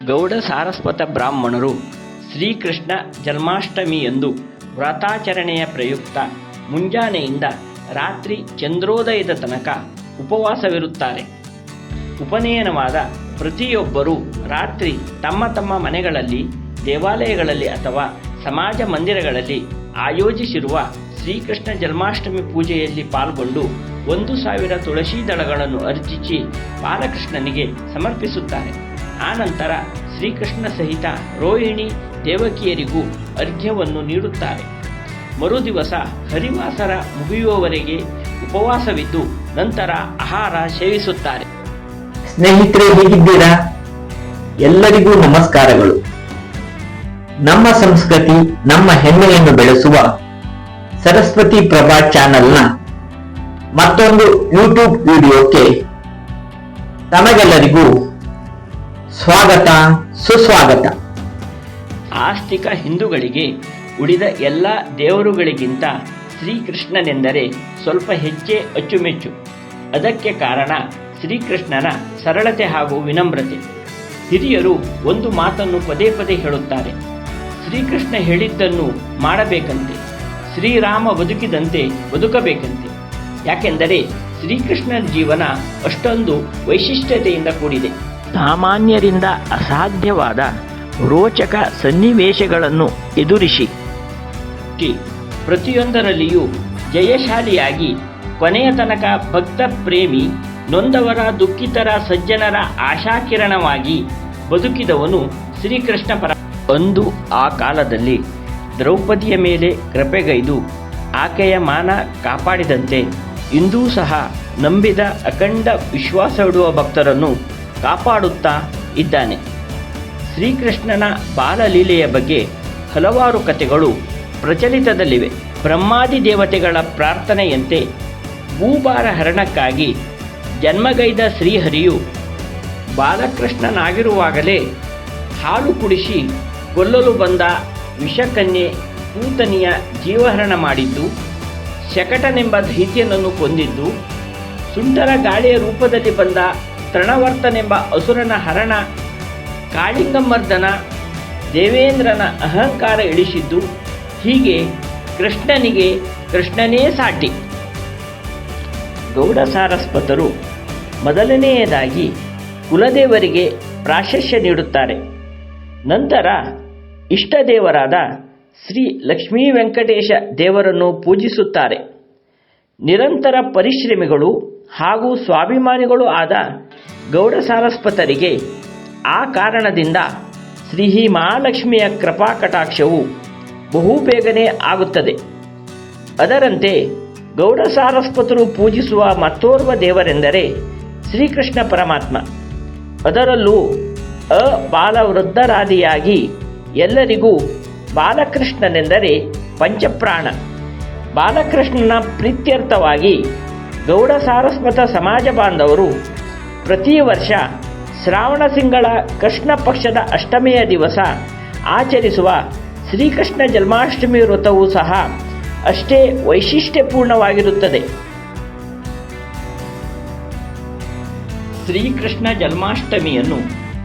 ಗೌಡ ಸಾರಸ್ವತ ಬ್ರಾಹ್ಮಣರು ಶ್ರೀಕೃಷ್ಣ ಜನ್ಮಾಷ್ಟಮಿಯಂದು ವ್ರತಾಚರಣೆಯ ಪ್ರಯುಕ್ತ ಮುಂಜಾನೆಯಿಂದ ರಾತ್ರಿ ಚಂದ್ರೋದಯದ ತನಕ ಉಪವಾಸವಿರುತ್ತಾರೆ. ಉಪನಯನವಾದ ಪ್ರತಿಯೊಬ್ಬರೂ ರಾತ್ರಿ ತಮ್ಮ ತಮ್ಮ ಮನೆಗಳಲ್ಲಿ, ದೇವಾಲಯಗಳಲ್ಲಿ ಅಥವಾ ಸಮಾಜ ಮಂದಿರಗಳಲ್ಲಿ ಆಯೋಜಿಸಿರುವ ಶ್ರೀಕೃಷ್ಣ ಜನ್ಮಾಷ್ಟಮಿ ಪೂಜೆಯಲ್ಲಿ ಪಾಲ್ಗೊಂಡು 1,000 ತುಳಸಿ ದಳಗಳನ್ನು ಅರ್ಚಿಸಿ ಬಾಲಕೃಷ್ಣನಿಗೆ ಸಮರ್ಪಿಸುತ್ತಾರೆ. ಆನಂತರ ಶ್ರೀಕೃಷ್ಣ ಸಹಿತ ರೋಹಿಣಿ ದೇವಕಿಯರಿಗೂ ಅರ್ಘ್ಯವನ್ನು ನೀಡುತ್ತಾರೆ. ಮರುದಿವಸ ಹರಿವಾಸರ ಮುಗಿಯುವವರೆಗೆ ಉಪವಾಸವಿದ್ದು ನಂತರ ಆಹಾರ ಸೇವಿಸುತ್ತಾರೆ. ಸ್ನೇಹಿತರೆ, ಹೇಗಿದ್ದೀರಾ? ಎಲ್ಲರಿಗೂ ನಮಸ್ಕಾರಗಳು. ನಮ್ಮ ಸಂಸ್ಕೃತಿ, ನಮ್ಮ ಹೆಮ್ಮೆಯನ್ನು ಬೆಳೆಸುವ ಸರಸ್ವತಿ ಪ್ರಭಾ ಚಾನೆಲ್ನ ಮತ್ತೊಂದು ಯೂಟ್ಯೂಬ್ ವಿಡಿಯೋಕ್ಕೆ ತಮಗೆಲ್ಲರಿಗೂ ಸ್ವಾಗತ, ಸುಸ್ವಾಗತ. ಆಸ್ತಿಕ ಹಿಂದೂಗಳಿಗೆ ಉಳಿದ ಎಲ್ಲ ದೇವರುಗಳಿಗಿಂತ ಶ್ರೀಕೃಷ್ಣನೆಂದರೆ ಸ್ವಲ್ಪ ಹೆಚ್ಚೇ ಅಚ್ಚುಮೆಚ್ಚು. ಅದಕ್ಕೆ ಕಾರಣ ಶ್ರೀಕೃಷ್ಣನ ಸರಳತೆ ಹಾಗೂ ವಿನಮ್ರತೆ. ಹಿರಿಯರು ಒಂದು ಮಾತನ್ನು ಪದೇ ಪದೇ ಹೇಳುತ್ತಾರೆ: ಶ್ರೀಕೃಷ್ಣ ಹೇಳಿದ್ದನ್ನು ಮಾಡಬೇಕಂತೆ, ಶ್ರೀರಾಮ ಬದುಕಿದಂತೆ ಬದುಕಬೇಕಂತೆ. ಯಾಕೆಂದರೆ ಶ್ರೀಕೃಷ್ಣನ ಜೀವನ ಅಷ್ಟೊಂದು ವೈಶಿಷ್ಟ್ಯತೆಯಿಂದ ಕೂಡಿದೆ. ಸಾಮಾನ್ಯರಿಂದ ಅಸಾಧ್ಯವಾದ ರೋಚಕ ಸನ್ನಿವೇಶಗಳನ್ನು ಎದುರಿಸಿ ಪ್ರತಿಯೊಂದರಲ್ಲಿಯೂ ಜಯಶಾಲಿಯಾಗಿ ಕೊನೆಯ ತನಕ ಭಕ್ತ ಪ್ರೇಮಿ, ನೊಂದವರ ದುಃಖಿತರ ಸಜ್ಜನರ ಆಶಾಕಿರಣವಾಗಿ ಬದುಕಿದವನು ಶ್ರೀಕೃಷ್ಣ ಪರ. ಅಂದು ಆ ಕಾಲದಲ್ಲಿ ದ್ರೌಪದಿಯ ಮೇಲೆ ಕೃಪೆಗೈದು ಆಕೆಯ ಮಾನ ಕಾಪಾಡಿದಂತೆ ಇಂದೂ ಸಹ ನಂಬಿದ ಅಖಂಡ ವಿಶ್ವಾಸವಿಡುವ ಭಕ್ತರನ್ನು ಕಾಪಾಡುತ್ತಾ ಇದ್ದಾನೆ. ಶ್ರೀಕೃಷ್ಣನ ಬಾಲಲೀಲೆಯ ಬಗ್ಗೆ ಹಲವಾರು ಕಥೆಗಳು ಪ್ರಚಲಿತದಲ್ಲಿವೆ. ಬ್ರಹ್ಮಾದಿ ದೇವತೆಗಳ ಪ್ರಾರ್ಥನೆಯಂತೆ ಭೂಭಾರ ಹರಣಕ್ಕಾಗಿ ಜನ್ಮಗೈದ ಶ್ರೀಹರಿಯು ಬಾಲಕೃಷ್ಣನಾಗಿರುವಾಗಲೇ ಹಾಲು ಕುಡಿಸಿ ಕೊಲ್ಲಲು ಬಂದ ವಿಷಕನ್ಯೆ ಪೂತನಿಯ ಜೀವಹರಣ ಮಾಡಿದ್ದು, ಶಕಟನೆಂಬ ದೈತ್ಯನನ್ನು ಕೊಂದಿದ್ದು, ಸುಂಟರ ಗಾಳಿಯ ರೂಪದಲ್ಲಿ ಬಂದ ತೃಣವರ್ತನೆಂಬ ಅಸುರನ ಹರಣ, ಕಾಳಿಂಗಮರ್ದನ ದೇವೇಂದ್ರನ ಅಹಂಕಾರ ಇಳಿಸಿದ್ದು, ಹೀಗೆ ಕೃಷ್ಣನಿಗೆ ಕೃಷ್ಣನೇ ಸಾಟಿ. ಗೌಡ ಸಾರಸ್ವತರು ಮೊದಲನೆಯದಾಗಿ ಕುಲದೇವರಿಗೆ ಪ್ರಾಶಸ್ತ್ಯ ನೀಡುತ್ತಾರೆ. ನಂತರ ಇಷ್ಟದೇವರಾದ ಶ್ರೀ ಲಕ್ಷ್ಮೀ ವೆಂಕಟೇಶ ದೇವರನ್ನು ಪೂಜಿಸುತ್ತಾರೆ. ನಿರಂತರ ಪರಿಶ್ರಮಿಗಳು ಹಾಗೂ ಸ್ವಾಭಿಮಾನಿಗಳು ಆದ ಗೌಡ ಸಾರಸ್ವತರಿಗೆ ಆ ಕಾರಣದಿಂದ ಶ್ರೀ ಮಹಾಲಕ್ಷ್ಮಿಯ ಕೃಪಾ ಕಟಾಕ್ಷವು ಬಹುಬೇಗನೆ ಆಗುತ್ತದೆ. ಅದರಂತೆ ಗೌಡ ಸಾರಸ್ವತರು ಪೂಜಿಸುವ ಮತ್ತೋರ್ವ ದೇವರೆಂದರೆ ಶ್ರೀಕೃಷ್ಣ ಪರಮಾತ್ಮ. ಅದರಲ್ಲೂ ಬಾಲವೃದ್ಧರಾದಿಯಾಗಿ ಎಲ್ಲರಿಗೂ ಬಾಲಕೃಷ್ಣನೆಂದರೆ ಪಂಚಪ್ರಾಣ. ಬಾಲಕೃಷ್ಣನ ಪ್ರೀತ್ಯರ್ಥವಾಗಿ ಗೌಡ ಸಾರಸ್ವತ ಸಮಾಜ ಬಾಂಧವರು ಪ್ರತಿ ವರ್ಷ ಶ್ರಾವಣ ತಿಂಗಳ ಕೃಷ್ಣ ಪಕ್ಷದ ಅಷ್ಟಮಿಯ ದಿವಸ ಆಚರಿಸುವ ಶ್ರೀಕೃಷ್ಣ ಜನ್ಮಾಷ್ಟಮಿ ವ್ರತವೂ ಸಹ ಅಷ್ಟೇ ವೈಶಿಷ್ಟ್ಯಪೂರ್ಣವಾಗಿರುತ್ತದೆ. ಶ್ರೀಕೃಷ್ಣ ಜನ್ಮಾಷ್ಟಮಿಯನ್ನು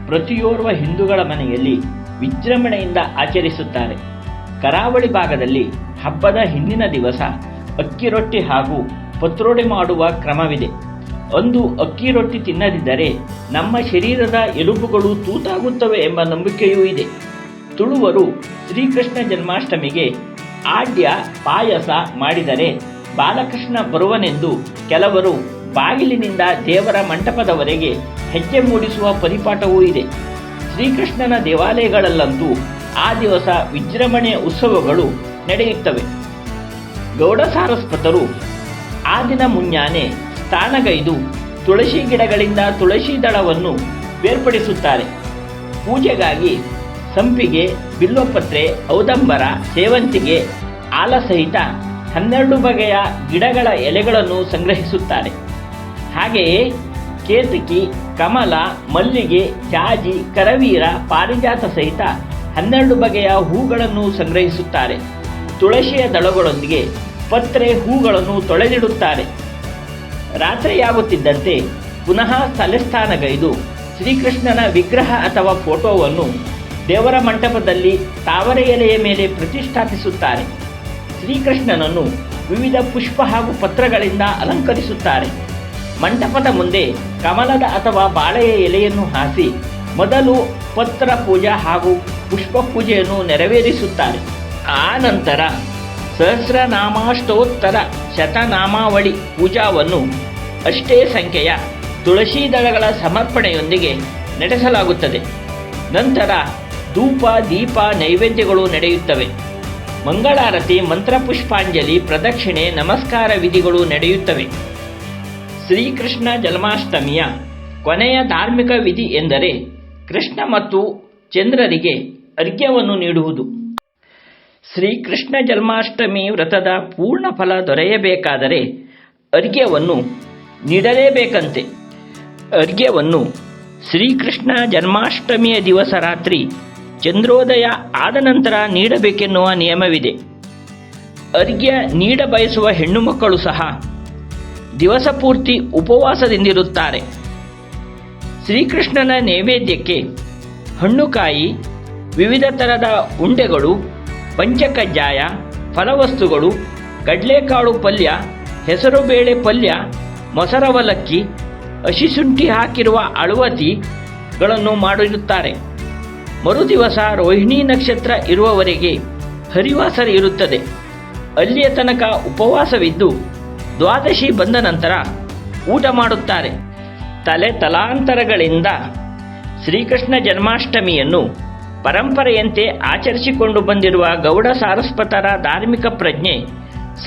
ಪ್ರತಿಯೋರ್ವ ಹಿಂದೂಗಳ ಮನೆಯಲ್ಲಿ ವಿಜೃಂಭಣೆಯಿಂದ ಆಚರಿಸುತ್ತಾರೆ. ಕರಾವಳಿ ಭಾಗದಲ್ಲಿ ಹಬ್ಬದ ಹಿಂದಿನ ದಿವಸ ಅಕ್ಕಿ ರೊಟ್ಟಿ ಹಾಗೂ ಪತ್ರೋಡೆ ಮಾಡುವ ಕ್ರಮವಿದೆ. ಅಂದು ಅಕ್ಕಿ ರೊಟ್ಟಿ ತಿನ್ನದಿದ್ದರೆ ನಮ್ಮ ಶರೀರದ ಎಲುಬುಗಳು ತೂತಾಗುತ್ತವೆ ಎಂಬ ನಂಬಿಕೆಯೂ ಇದೆ. ತುಳುವರು ಶ್ರೀಕೃಷ್ಣ ಜನ್ಮಾಷ್ಟಮಿಗೆ ಆಡ್ಯ ಪಾಯಸ ಮಾಡಿದರೆ ಬಾಲಕೃಷ್ಣ ಬರುವನೆಂದು ಕೆಲವರು ಬಾಗಿಲಿನಿಂದ ದೇವರ ಮಂಟಪದವರೆಗೆ ಹೆಜ್ಜೆ ಮೂಡಿಸುವ ಪರಿಪಾಠವೂ ಇದೆ. ಶ್ರೀಕೃಷ್ಣನ ದೇವಾಲಯಗಳಲ್ಲಂತೂ ಆ ದಿವಸ ವಿಜೃಂಭಣೆಯ ಉತ್ಸವಗಳು ನಡೆಯುತ್ತವೆ. ಗೌಡ ಸಾರಸ್ವತರು ಆ ದಿನ ಮುಂಜಾನೆ ಸ್ನಾನಗೈದು ತುಳಸಿ ಗಿಡಗಳಿಂದ ತುಳಸಿ ದಳವನ್ನು ಬೇರ್ಪಡಿಸುತ್ತಾರೆ. ಪೂಜೆಗಾಗಿ ಸಂಪಿಗೆ, ಬಿಲ್ವಪತ್ರೆ, ಔದಂಬರ, ಸೇವಂತಿಗೆ, ಆಲ ಸಹಿತ 12 ಬಗೆಯ ಗಿಡಗಳ ಎಲೆಗಳನ್ನು ಸಂಗ್ರಹಿಸುತ್ತಾರೆ. ಹಾಗೆಯೇ ಕೇತಕಿ, ಕಮಲ, ಮಲ್ಲಿಗೆ, ಜಾಜಿ, ಕರವೀರ, ಪಾರಿಜಾತ ಸಹಿತ 12 ಬಗೆಯ ಹೂಗಳನ್ನು ಸಂಗ್ರಹಿಸುತ್ತಾರೆ. ತುಳಸಿಯ ದಳಗಳೊಂದಿಗೆ ಪತ್ರೆ, ಹೂಗಳನ್ನು ತೊಳೆದಿಡುತ್ತಾರೆ. ರಾತ್ರಿಯಾಗುತ್ತಿದ್ದಂತೆ ಪುನಃ ತಲೆಸ್ನಾನಗೈದು ಶ್ರೀಕೃಷ್ಣನ ವಿಗ್ರಹ ಅಥವಾ ಫೋಟೋವನ್ನು ದೇವರ ಮಂಟಪದಲ್ಲಿ ತಾವರೆ ಎಲೆಯ ಮೇಲೆ ಪ್ರತಿಷ್ಠಾಪಿಸುತ್ತಾರೆ. ಶ್ರೀಕೃಷ್ಣನನ್ನು ವಿವಿಧ ಪುಷ್ಪ ಹಾಗೂ ಪತ್ರಗಳಿಂದ ಅಲಂಕರಿಸುತ್ತಾರೆ. ಮಂಟಪದ ಮುಂದೆ ಕಮಲದ ಅಥವಾ ಬಾಳೆಯ ಎಲೆಯನ್ನು ಹಾಸಿ ಮೊದಲು ಪತ್ರ ಪೂಜಾ ಹಾಗೂ ಪುಷ್ಪ ಪೂಜೆಯನ್ನು ನೆರವೇರಿಸುತ್ತಾರೆ. ಆ ನಂತರ ಸಹಸ್ರನಾಮಾಷ್ಟೋತ್ತರ ಶತನಾಮಾವಳಿ ಪೂಜಾವನ್ನು ಅಷ್ಟೇ ಸಂಖ್ಯೆಯ ತುಳಸಿ ದಳಗಳ ಸಮರ್ಪಣೆಯೊಂದಿಗೆ ನಡೆಸಲಾಗುತ್ತದೆ. ನಂತರ ಧೂಪ ದೀಪ ನೈವೇದ್ಯಗಳು ನಡೆಯುತ್ತವೆ. ಮಂಗಳಾರತಿ, ಮಂತ್ರಪುಷ್ಪಾಂಜಲಿ, ಪ್ರದಕ್ಷಿಣೆ, ನಮಸ್ಕಾರ ವಿಧಿಗಳು ನಡೆಯುತ್ತವೆ. ಶ್ರೀಕೃಷ್ಣ ಜನ್ಮಾಷ್ಟಮಿಯ ಕೊನೆಯ ಧಾರ್ಮಿಕ ವಿಧಿ ಎಂದರೆ ಕೃಷ್ಣ ಮತ್ತು ಚಂದ್ರರಿಗೆ ಅರ್ಘ್ಯವನ್ನು ನೀಡುವುದು. ಶ್ರೀಕೃಷ್ಣ ಜನ್ಮಾಷ್ಟಮಿ ವ್ರತದ ಪೂರ್ಣ ಫಲ ದೊರೆಯಬೇಕಾದರೆ ಅರ್ಘ್ಯವನ್ನು ನೀಡಲೇಬೇಕಂತೆ. ಅರ್ಘ್ಯವನ್ನು ಶ್ರೀಕೃಷ್ಣ ಜನ್ಮಾಷ್ಟಮಿಯ ದಿವಸ ರಾತ್ರಿ ಚಂದ್ರೋದಯ ಆದ ನಂತರ ನೀಡಬೇಕೆನ್ನುವ ನಿಯಮವಿದೆ. ಅರ್ಘ್ಯ ನೀಡಬಯಸುವ ಹೆಣ್ಣು ಮಕ್ಕಳು ಸಹ ದಿವಸ ಪೂರ್ತಿ ಉಪವಾಸದಿಂದಿರುತ್ತಾರೆ. ಶ್ರೀಕೃಷ್ಣನ ನೈವೇದ್ಯಕ್ಕೆ ಹಣ್ಣುಕಾಯಿ, ವಿವಿಧ ಥರದ ಉಂಡೆಗಳು, ಪಂಚಕಜ್ಜಾಯ, ಫಲವಸ್ತುಗಳು, ಕಡಲೆಕಾಳು ಪಲ್ಯ, ಹೆಸರುಬೇಳೆ ಪಲ್ಯ, ಮೊಸರವಲಕ್ಕಿ, ಹಸಿಶುಂಠಿ ಹಾಕಿರುವ ಅಳುವತಿಗಳನ್ನು ಮಾಡಿರುತ್ತಾರೆ. ಮರುದಿವಸ ರೋಹಿಣಿ ನಕ್ಷತ್ರ ಇರುವವರೆಗೆ ಹರಿವಾಸರ ಇರುತ್ತದೆ. ಅಲ್ಲಿಯ ತನಕ ಉಪವಾಸವಿದ್ದು ದ್ವಾದಶಿ ಬಂದ ನಂತರ ಊಟ ಮಾಡುತ್ತಾರೆ. ತಲಾಂತರಗಳಿಂದ ಶ್ರೀಕೃಷ್ಣ ಜನ್ಮಾಷ್ಟಮಿಯನ್ನು ಪರಂಪರೆಯಂತೆ ಆಚರಿಸಿಕೊಂಡು ಬಂದಿರುವ ಗೌಡ ಸಾರಸ್ವತರ ಧಾರ್ಮಿಕ ಪ್ರಜ್ಞೆ,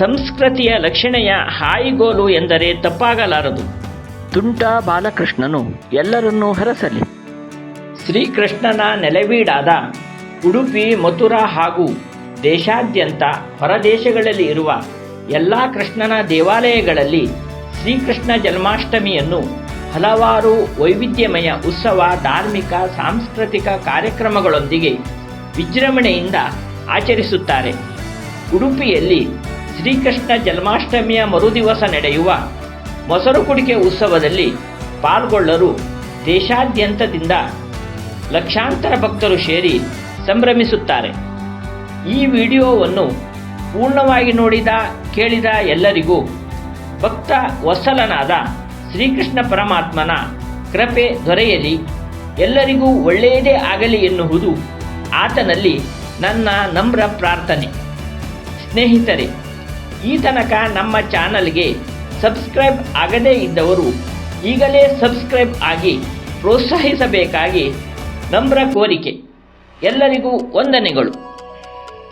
ಸಂಸ್ಕೃತಿಯ ಲಕ್ಷಣೆಯ ಹಾಯಿಗೋಲು ಎಂದರೆ ತಪ್ಪಾಗಲಾರದು. ತುಂಟ ಬಾಲಕೃಷ್ಣನು ಎಲ್ಲರನ್ನೂ ಹರಸಲಿ. ಶ್ರೀಕೃಷ್ಣನ ನೆಲೆವೀಡಾದ ಉಡುಪಿ, ಮಥುರಾ ಹಾಗೂ ದೇಶಾದ್ಯಂತ ಹೊರದೇಶಗಳಲ್ಲಿ ಇರುವ ಎಲ್ಲ ಕೃಷ್ಣನ ದೇವಾಲಯಗಳಲ್ಲಿ ಶ್ರೀಕೃಷ್ಣ ಜನ್ಮಾಷ್ಟಮಿಯನ್ನು ಹಲವಾರು ವೈವಿಧ್ಯಮಯ ಉತ್ಸವ, ಧಾರ್ಮಿಕ, ಸಾಂಸ್ಕೃತಿಕ ಕಾರ್ಯಕ್ರಮಗಳೊಂದಿಗೆ ವಿಜೃಂಭಣೆಯಿಂದ ಆಚರಿಸುತ್ತಾರೆ. ಉಡುಪಿಯಲ್ಲಿ ಶ್ರೀಕೃಷ್ಣ ಜನ್ಮಾಷ್ಟಮಿಯ ಮರುದಿವಸ ನಡೆಯುವ ಮೊಸರು ಕುಡಿಕೆ ಉತ್ಸವದಲ್ಲಿ ಪಾಲ್ಗೊಳ್ಳಲು ದೇಶಾದ್ಯಂತದಿಂದ ಲಕ್ಷಾಂತರ ಭಕ್ತರು ಸೇರಿ ಸಂಭ್ರಮಿಸುತ್ತಾರೆ. ಈ ವಿಡಿಯೋವನ್ನು ಪೂರ್ಣವಾಗಿ ನೋಡಿದ ಕೇಳಿದ ಎಲ್ಲರಿಗೂ ಭಕ್ತ ವತ್ಸಲನಾದ ಶ್ರೀಕೃಷ್ಣ ಪರಮಾತ್ಮನ ಕೃಪೆ ದೊರೆಯಲಿ, ಎಲ್ಲರಿಗೂ ಒಳ್ಳೆಯದೇ ಆಗಲಿ ಎನ್ನುವುದು ಆತನಲ್ಲಿ ನನ್ನ ನಮ್ರ ಪ್ರಾರ್ಥನೆ. ಸ್ನೇಹಿತರೆ, ಈ ತನಕ ನಮ್ಮ ಚಾನಲ್ಗೆ ಸಬ್ಸ್ಕ್ರೈಬ್ ಆಗದೇ ಇದ್ದವರು ಈಗಲೇ ಸಬ್ಸ್ಕ್ರೈಬ್ ಆಗಿ ಪ್ರೋತ್ಸಾಹಿಸಬೇಕಾಗಿ ನಮ್ರ ಕೋರಿಕೆ. ಎಲ್ಲರಿಗೂ ವಂದನೆಗಳು.